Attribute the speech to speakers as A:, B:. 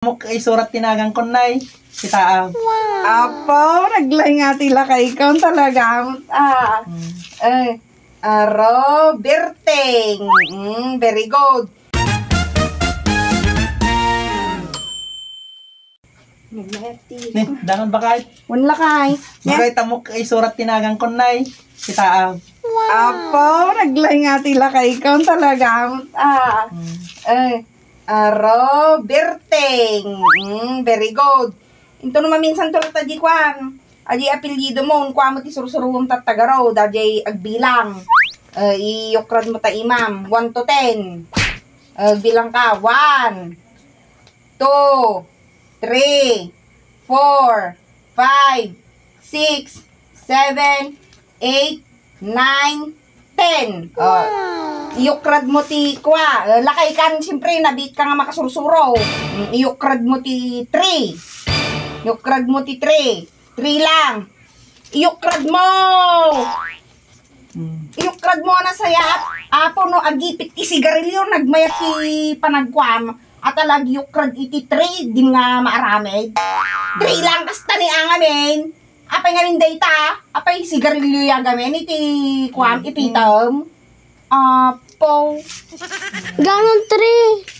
A: Muk isurat tinagang kunay. Kita ang.
B: Wow. Apo, naglay nga tila kay ikaw talaga. Aro, Berteng. Very good.
A: Nih, dangan ba kahit?
B: Wala kay.
A: Bakit tamok isurat tinagang kunay. Kita ang.
B: Wow. Apo, naglay nga tila kay ikaw talaga. Aro, Berteng. Very good. Ito naman minsan tulad tadi kwan. Adi apelyido mo, kwan mo ti surusuruwang tatagaraw, dadi agbilang. Iyokrad mo ta imam, 1 to 10. Bilang ka, 1, 2, 3, 4, 5, 6, 7, 8, 9, 10. Iyokrad mo ti kwa. Lakay kan, siyempre, nabit ka nga makasursuro. Iyokrad mo ti 3. Iyokrad mo ti 3. 3 lang. Iyokrad mo! Iyokrad mo na saya. Apo no, agipit ti sigarilyo, nagmayat ti panagkwam. At alag iyokrad iti 3, di nga maaramid. 3 lang, kasta ni angamin. Apay nga rin data. Apay sigarilyo yung gamin. Iti kwam, ipitam. Apo.
C: Ganon 3.